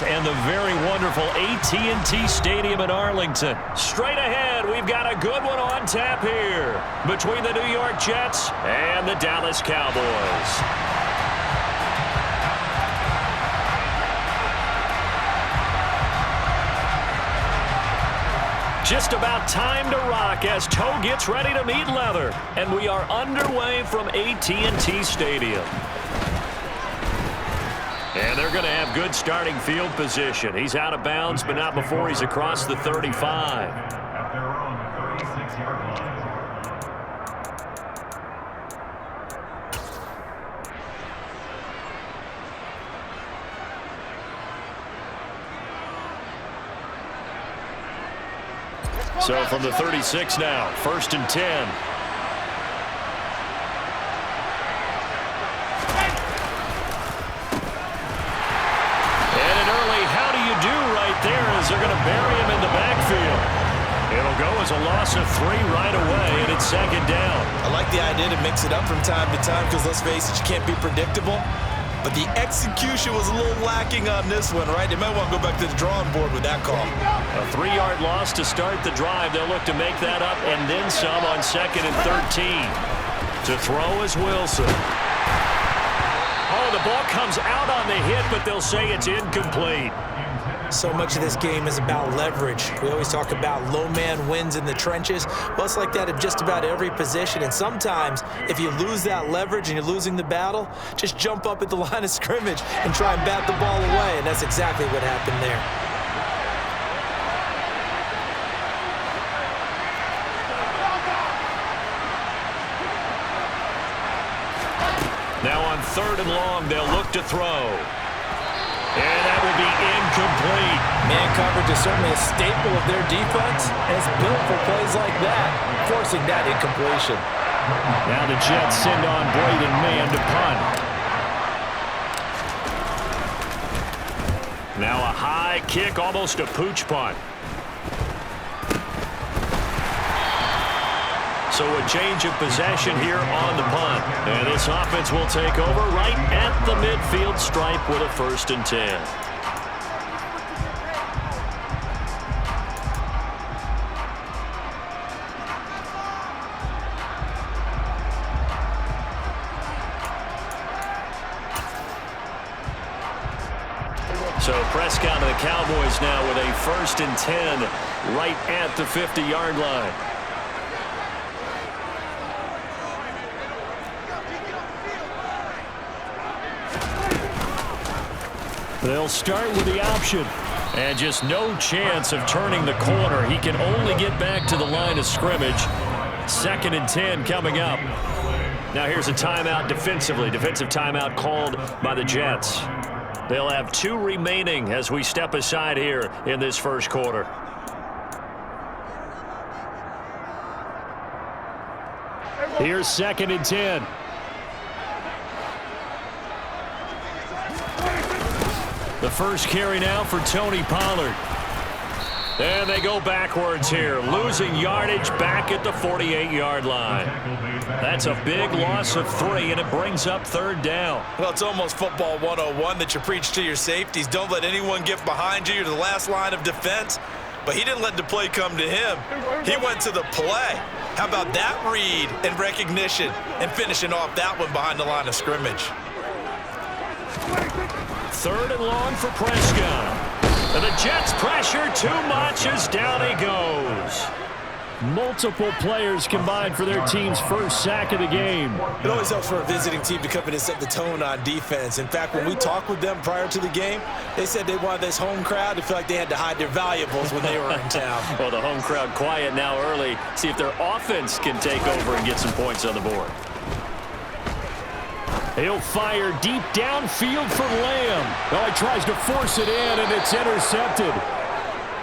and the very wonderful AT&T Stadium in Arlington. Straight ahead, we've got a good one on tap here between the New York Jets and the Dallas Cowboys. Just about time to rock as toe gets ready to meet leather. And we are underway from AT&T Stadium. And they're going to have good starting field position. He's out of bounds, but not before he's across the 35. At their own 36-yard line. So from the 36 now, 1st and 10. And an early how do you do right there as they're going to bury him in the backfield. It'll go as a loss of 3 right away, and it's 2nd down. I like the idea to mix it up from time to time because, let's face it, you can't be predictable. But the execution was a little lacking on this one, right? They might want to go back to the drawing board with that call. A 3-yard loss to start the drive. They'll look to make that up and then some on 2nd and 13. To throw is Wilson. Oh, the ball comes out on the hit, but they'll say it's incomplete. So much of this game is about leverage. We always talk about low man wins in the trenches. Well, it's like that at just about every position. And sometimes, if you lose that leverage and you're losing the battle, just jump up at the line of scrimmage and try and bat the ball away. And that's exactly what happened there. Now on 3rd and long, they'll look to throw. And that will be incomplete. Man coverage is certainly a staple of their defense, and it's built for plays like that, forcing that incompletion. Now the Jets send on Braden Mann to punt. Now a high kick, almost a pooch punt. So a change of possession here on the punt. And this offense will take over right at the midfield stripe with a 1st and 10. So Prescott and the Cowboys now with a 1st and 10 right at the 50-yard line. They'll start with the option. And just no chance of turning the corner. He can only get back to the line of scrimmage. 2nd and 10 coming up. Now here's a timeout defensively. Defensive timeout called by the Jets. They'll have 2 remaining as we step aside here in this 1st quarter. Here's 2nd and 10. The first carry now for Tony Pollard. And they go backwards here, losing yardage back at the 48-yard line. That's a big loss of 3, and it brings up 3rd down. Well, it's almost football 101 that you preach to your safeties. Don't let anyone get behind you. You're the last line of defense. But he didn't let the play come to him. He went to the play. How about that read and recognition and finishing off that one behind the line of scrimmage? 3rd and long for Prescott. And the Jets pressure too much as down he goes. Multiple players combined for their team's 1st sack of the game. It always helps for a visiting team to come in and set the tone on defense. In fact, when we talked with them prior to the game, they said they wanted this home crowd to feel like they had to hide their valuables when they were in town. Well, the home crowd quiet now early. See if their offense can take over and get some points on the board. He'll fire deep downfield for Lamb. Oh, he tries to force it in, and it's intercepted.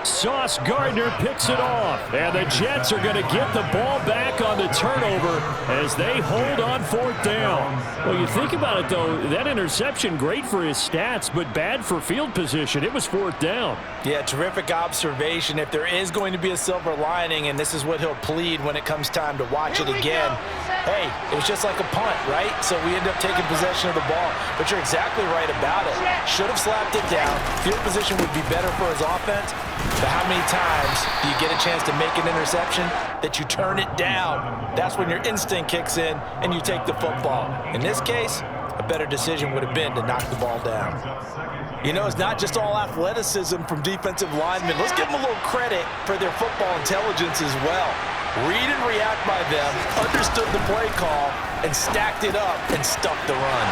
Sauce Gardner picks it off, and the Jets are going to get the ball back on the turnover as they hold on 4th down. Well, you think about it, though, that interception, great for his stats, but bad for field position. It was 4th down. Yeah, terrific observation. If there is going to be a silver lining, and this is what he'll plead when it comes time to watch it again, hey, it was just like a punt, right? So we end up taking possession of the ball. But you're exactly right about it. Should have slapped it down. Field position would be better for his offense. But how many times do you get a chance to make an interception that you turn it down? That's when your instinct kicks in and you take the football. In this case, a better decision would have been to knock the ball down. You know, it's not just all athleticism from defensive linemen. Let's give them a little credit for their football intelligence as well. Read and react by them, understood the play call, and stacked it up and stuffed the run.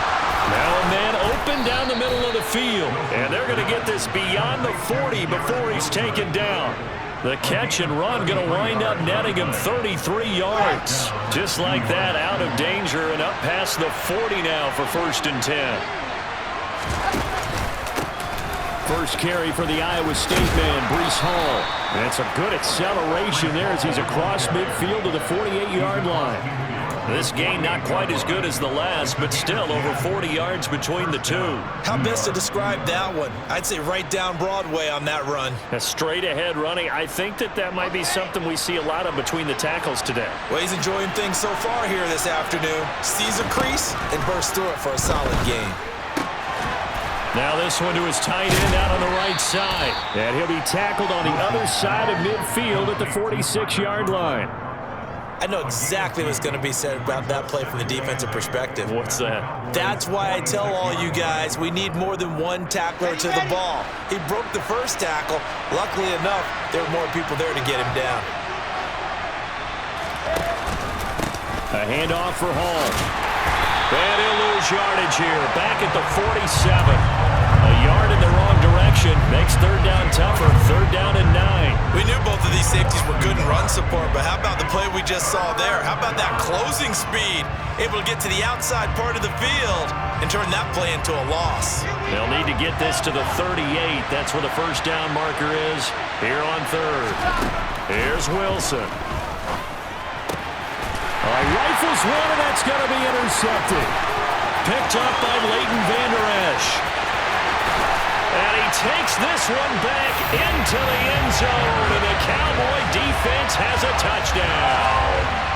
Now a man open down the middle of the field, and they're going to get this beyond the 40 before he's taken down. The catch and run going to wind up netting him 33 yards. Just like that, out of danger and up past the 40 now for 1st and 10. First carry for the Iowa State man, Breece Hall. That's a good acceleration there as he's across midfield to the 48-yard line. This game not quite as good as the last, but still over 40 yards between the two. How best to describe that one? I'd say right down Broadway on that run. A straight-ahead running. I think that might be something we see a lot of between the tackles today. Well, he's enjoying things so far here this afternoon. Sees a crease and bursts through it for a solid game. Now this one to his tight end out on the right side. And he'll be tackled on the other side of midfield at the 46-yard line. I know exactly what's going to be said about that play from the defensive perspective. What's that? That's why I tell all you guys we need more than one tackler to the ball. He broke the first tackle. Luckily enough, there were more people there to get him down. A handoff for Hall. And he'll lose yardage here. Back at the 47. A yard in the wrong direction. Makes 3rd down tougher. 3rd down and 9. We knew both of these safeties were good in run support, but how about the play we just saw there? How about that closing speed? Able to get to the outside part of the field and turn that play into a loss. They'll need to get this to the 38. That's where the 1st down marker is here on 3rd. Here's Wilson. Rifles one, and that's going to be intercepted. Picked up by Leighton Vander Esch. And he takes this one back into the end zone, and the Cowboy defense has a touchdown.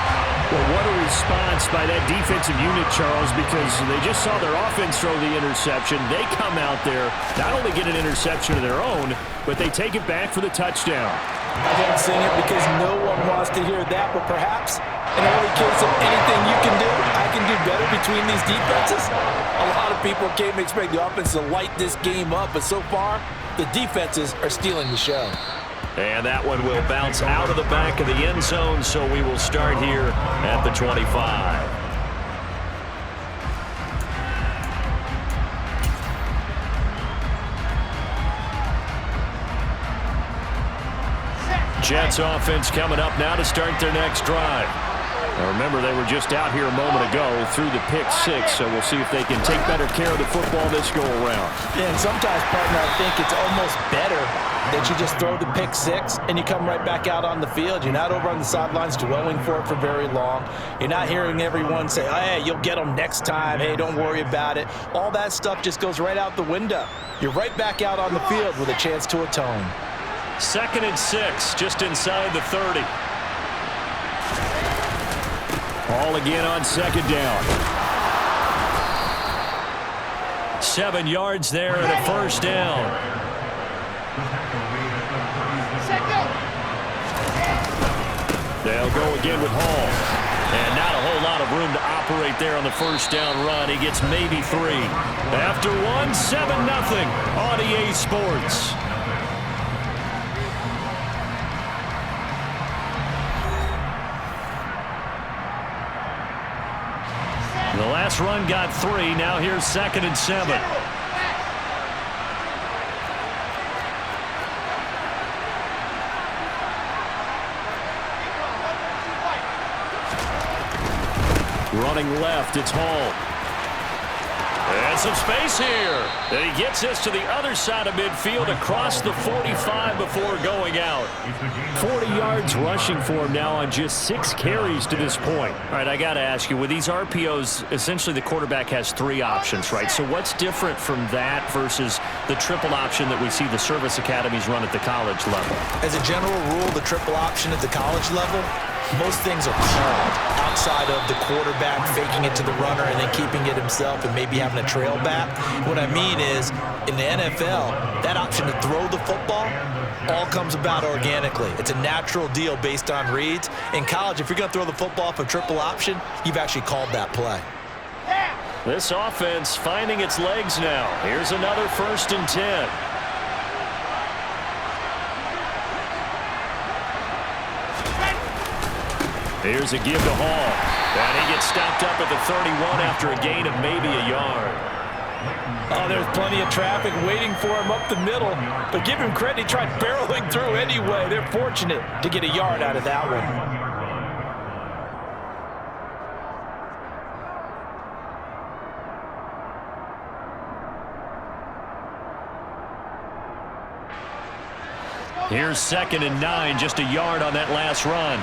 Well, what a response by that defensive unit, Charles, because they just saw their offense throw the interception. They come out there, not only get an interception of their own, but they take it back for the touchdown. I don't sing it because no one wants to hear that, but perhaps in early case of anything you can do, I can do better between these defenses. A lot of people came to expect the offense to light this game up, but so far, the defenses are stealing the show. And that one will bounce out of the back of the end zone, so we will start here at the 25. Jets offense coming up now to start their next drive. Now remember, they were just out here a moment ago through the pick 6, so we'll see if they can take better care of the football this go-around. Yeah, and sometimes, partner, I think it's almost better that you just throw the pick 6 and you come right back out on the field. You're not over on the sidelines dwelling for it for very long. You're not hearing everyone say, oh, hey, you'll get them next time. Hey, don't worry about it. All that stuff just goes right out the window. You're right back out on the field with a chance to atone. 2nd and 6, just inside the 30. Ball again on 2nd down. 7 yards there and a 1st down. They'll go again with Hall. And not a whole lot of room to operate there on the 1st down run. He gets maybe 3. After 1, 7-0 on EA Sports. The last run got 3. Now here's 2nd and 7. Running left, it's Hall. And some space here. And he gets this to the other side of midfield across the 45 before going out. 40 yards rushing for him now on just 6 carries to this point. All right, I got to ask you, with these RPOs, essentially the quarterback has 3 options, right? So what's different from that versus the triple option that we see the service academies run at the college level? As a general rule, the triple option at the college level, most things are called outside of the quarterback faking it to the runner and then keeping it himself and maybe having a trail back. What I mean is, in the NFL, that option to throw the football all comes about organically. It's a natural deal based on reads. In college, if you're going to throw the football off a triple option, you've actually called that play. This offense finding its legs now. Here's another 1st and 10. Here's a give to Hall. And he gets stopped up at the 31 after a gain of maybe a yard. Oh, there's plenty of traffic waiting for him up the middle. But give him credit, he tried barreling through anyway. They're fortunate to get a yard out of that one. Here's 2nd and 9, just a yard on that last run.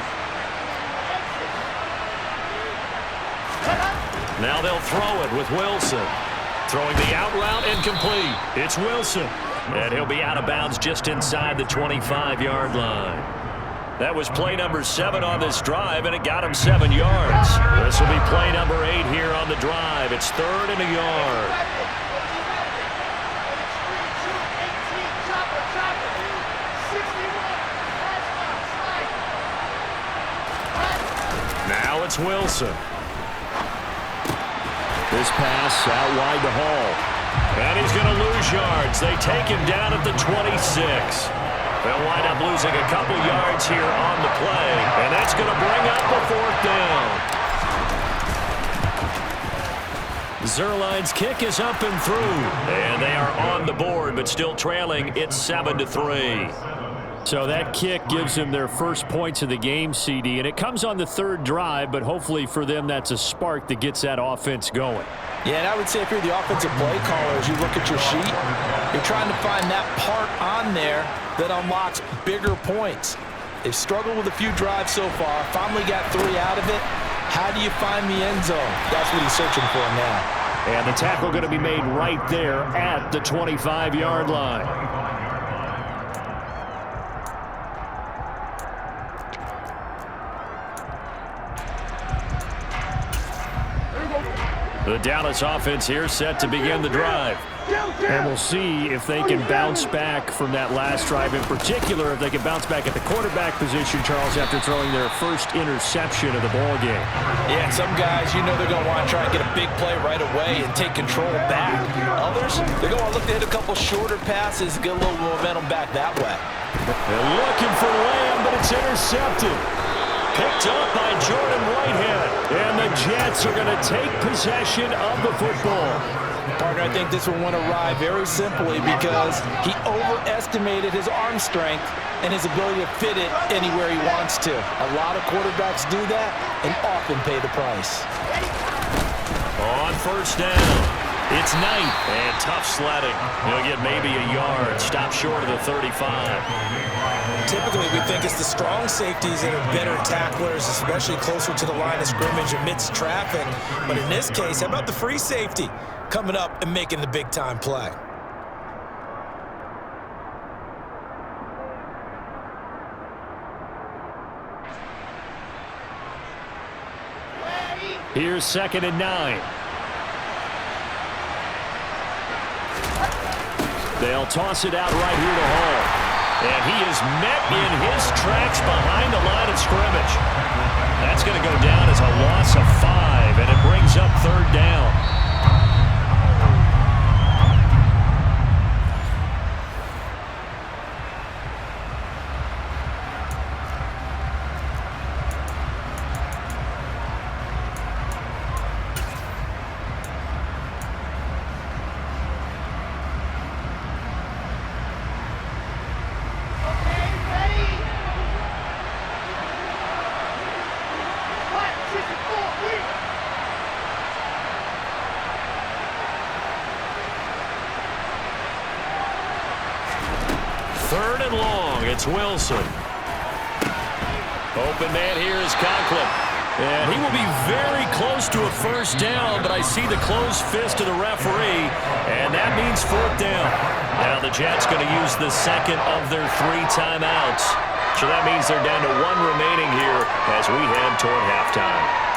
Now they'll throw it with Wilson. Throwing the out route incomplete. It's Wilson. And he'll be out of bounds just inside the 25-yard line. That was play number 7 on this drive, and it got him 7 yards. This will be play number 8 here on the drive. It's 3rd and a yard. Now it's Wilson. This pass out wide to Hall. And he's going to lose yards. They take him down at the 26. They'll wind up losing a couple yards here on the play. And that's going to bring up a 4th down. Zerline's kick is up and through. And they are on the board, but still trailing. It's 7-3. So that kick gives them their first points of the game, CD, and it comes on the 3rd drive, but hopefully for them that's a spark that gets that offense going. Yeah, and I would say if you're the offensive play caller, as you look at your sheet, you're trying to find that part on there that unlocks bigger points. They've struggled with a few drives so far, finally got 3 out of it. How do you find the end zone? That's what he's searching for now. And the tackle going to be made right there at the 25-yard line. The Dallas offense here set to begin the drive. And we'll see if they can bounce back from that last drive. In particular, if they can bounce back at the quarterback position, Charles, after throwing their first interception of the ball game. Yeah, and some guys, you know they're going to want to try and get a big play right away and take control back. Others, they're going to look to hit a couple shorter passes, get a little momentum back that way. They're looking for Lamb, but it's intercepted. Picked up by Jordan Whitehead. And the Jets are going to take possession of the football. Partner, I think this one went awry very simply because he overestimated his arm strength and his ability to fit it anywhere he wants to. A lot of quarterbacks do that and often pay the price. On 1st down, it's Knight. And tough sledding. He'll get maybe a yard. Stop short of the 35. Typically, we think it's the strong safeties that are better tacklers, especially closer to the line of scrimmage amidst traffic. But in this case, how about the free safety coming up and making the big-time play? Here's 2nd and 9. They'll toss it out right here to Hall. And he is met in his tracks behind the line of scrimmage. That's going to go down as a loss of 5, and it brings up 3rd down. 3rd and long. It's Wilson. Open man here is Conklin. And he will be very close to a first down, but I see the closed fist of the referee, and that means 4th down. Now the Jets going to use the second of their 3 timeouts. So that means they're down to 1 remaining here as we head toward halftime.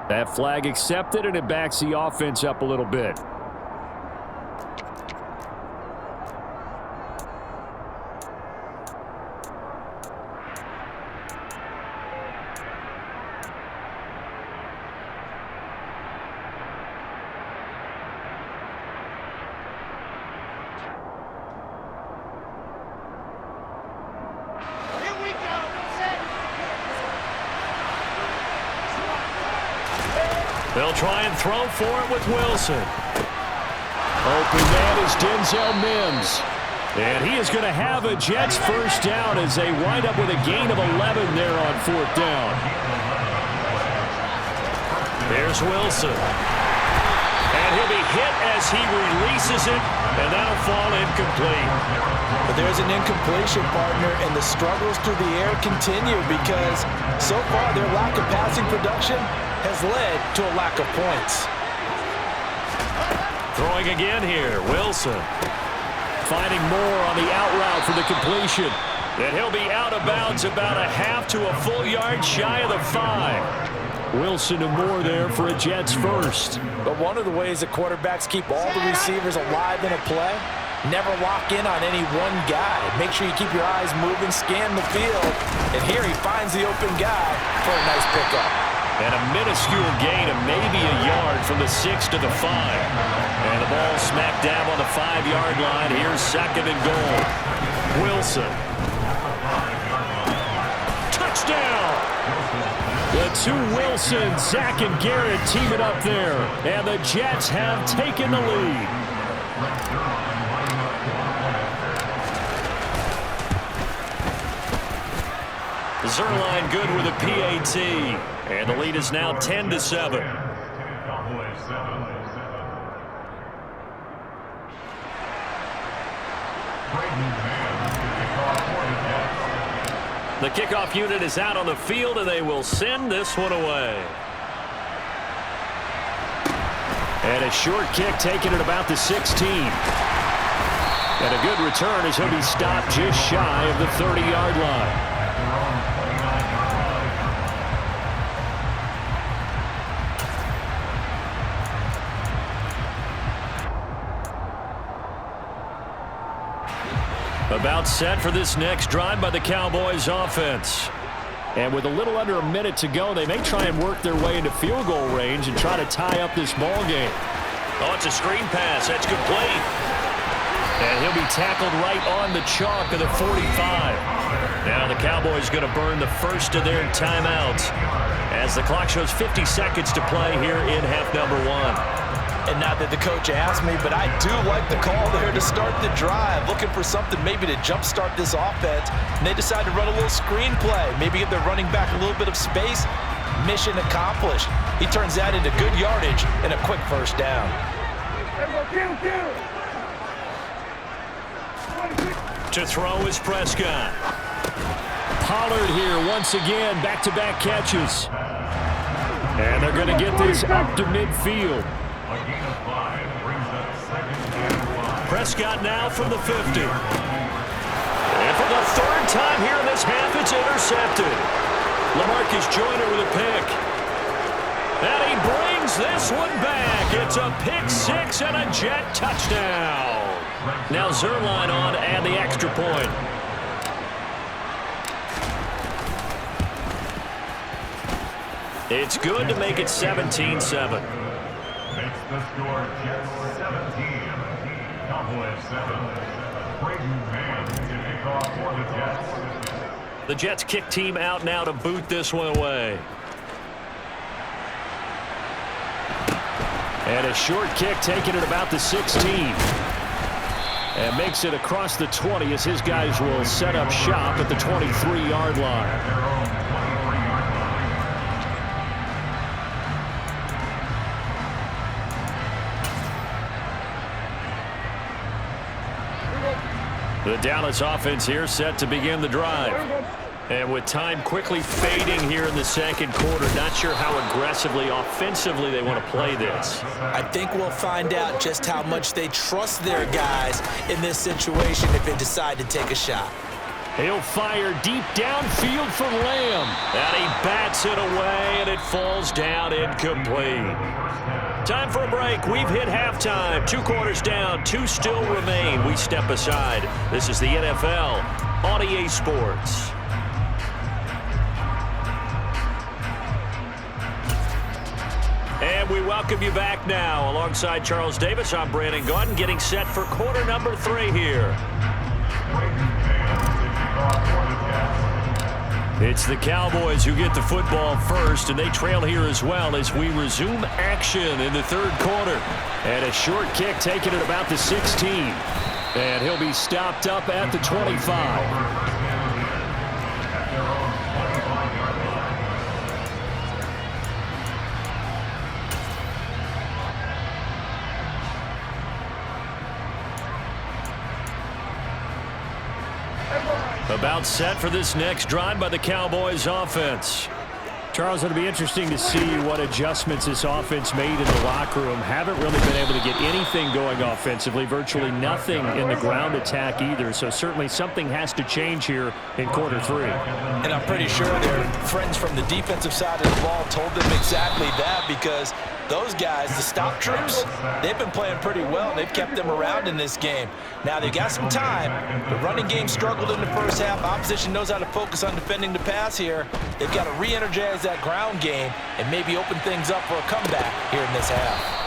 That flag accepted, and it backs the offense up a little bit. They'll try and throw for it with Wilson. Open man is Denzel Mims. And he is going to have a Jets first down as they wind up with a gain of 11 there on 4th down. There's Wilson. And he'll be hit as he releases it, and that'll fall incomplete. But there's an incompletion, partner, and the struggles through the air continue because so far their lack of passing production has led to a lack of points. Throwing again here, Wilson. Finding more on the out route for the completion. And he'll be out of bounds about a half to a full yard shy of the 5. Wilson and more there for a Jets first. But one of the ways that quarterbacks keep all the receivers alive in a play, never lock in on any one guy. Make sure you keep your eyes moving, scan the field. And here he finds the open guy for a nice pickup. And a minuscule gain of maybe a yard from the 6 to the 5. And the ball smack dab on the 5-yard line. Here's 2nd and goal. Wilson. Touchdown! The 2 Wilsons, Zach and Garrett teaming up there. And the Jets have taken the lead. Zerline good with a PAT. And the lead is now 10-7. The kickoff unit is out on the field, and they will send this one away. And a short kick taken at about the 16. And a good return as he'll be stopped just shy of the 30-yard line. About set for this next drive by the Cowboys offense. And with a little under a minute to go, they may try and work their way into field goal range and try to tie up this ball game. Oh, it's a screen pass. That's complete. And he'll be tackled right on the chalk of the 45. Now the Cowboys going to burn the first of their timeouts as the clock shows 50 seconds to play here in half number 1. And not that the coach asked me, but I do like the call there to start the drive. Looking for something maybe to jumpstart this offense. And they decide to run a little screen play. Maybe give their running back a little bit of space. Mission accomplished. He turns that into good yardage and a quick first down. To throw is Prescott. Pollard here once again. Back-to-back catches. And they're going to get this up to midfield. Prescott now from the 50. And for the 3rd time here in this half, it's intercepted. LaMarcus Joyner with a pick. And he brings this one back. It's a pick 6 and a Jet touchdown. Now Zerline on and the extra point. It's good to make it 17-7. Makes the score Jets 17, Cowboys 7. Braden Mann to kick off for the Jets. The Jets kick team out now to boot this one away. And a short kick taken at about the 16. And makes it across the 20 as his guys will set up shop at the 23-yard line. The Dallas offense here set to begin the drive. And with time quickly fading here in the second quarter, not sure how aggressively, offensively they want to play this. I think we'll find out just how much they trust their guys in this situation if they decide to take a shot. He'll fire deep downfield for Lamb. And he bats it away, and it falls down incomplete. Time for a break. We've hit halftime. 2 quarters down, 2 still remain. We step aside. This is the NFL on EA Sports. And we welcome you back now. Alongside Charles Davis, I'm Brandon Gaudin, getting set for quarter number 3 here. It's the Cowboys who get the football first, and they trail here as well as we resume action in the third quarter. And a short kick taken at about the 16. And he'll be stopped up at the 25. About set for this next drive by the Cowboys offense. Charles, it'll be interesting to see what adjustments this offense made in the locker room. Haven't really been able to get anything going offensively, virtually nothing in the ground attack either. So certainly something has to change here in quarter 3. And I'm pretty sure their friends from the defensive side of the ball told them exactly that, because those guys, the stop troops, they've been playing pretty well, and they've kept them around in this game. Now, they've got some time. The running game struggled in the first half. Opposition knows how to focus on defending the pass here. They've got to re-energize that ground game and maybe open things up for a comeback here in this half.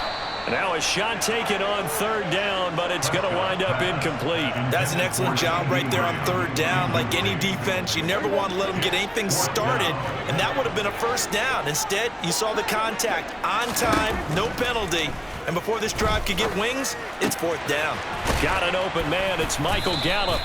Now a shot taken on third down, but it's going to wind up incomplete. That's an excellent job right there on third down. Like any defense, you never want to let them get anything started, and that would have been a first down. Instead, you saw the contact on time, no penalty, and before this drive could get wings, it's fourth down. Got an open man. It's Michael Gallup.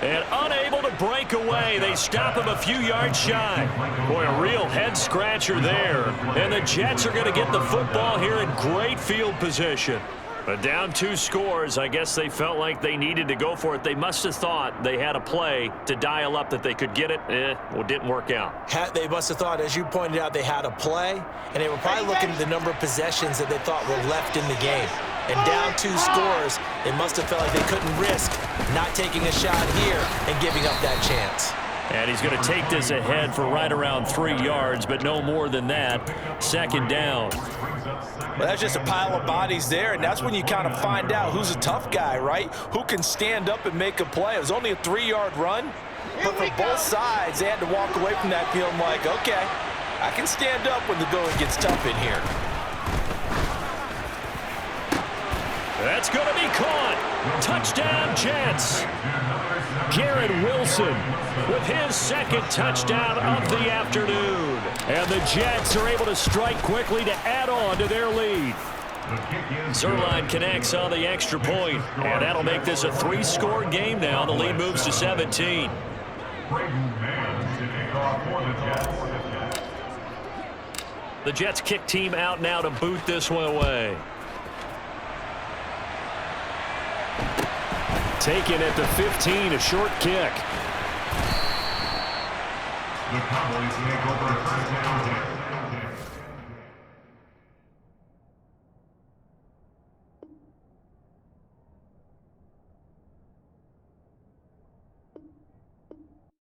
And unable to break away. They stop him a few yards shy. Boy, a real head-scratcher there. And the Jets are going to get the football here in great field position. But down 2 scores, I guess they felt like they needed to go for it. They must have thought they had a play to dial up that they could get it. Well, it didn't work out. They must have thought, as you pointed out, they had a play, and they were probably looking at the number of possessions that they thought were left in the game. And down 2 scores, they must have felt like they couldn't risk not taking a shot here and giving up that chance. And he's going to take this ahead for right around 3 yards, but no more than that. Second down. Well, that's just a pile of bodies there, and that's when you kind of find out who's a tough guy, right? Who can stand up and make a play. It was only a 3-yard run, but for both sides, they had to walk away from that field like, okay, I can stand up when the going gets tough in here. That's going to be caught. Touchdown, Jets. Garrett Wilson with his second touchdown of the afternoon. And the Jets are able to strike quickly to add on to their lead. Zerline connects on the extra point, and that'll make this a 3-score game now. The lead moves to 17. The Jets kick team out now to boot this one away. Taken at the 15, a short kick. The Cowboys make over first down.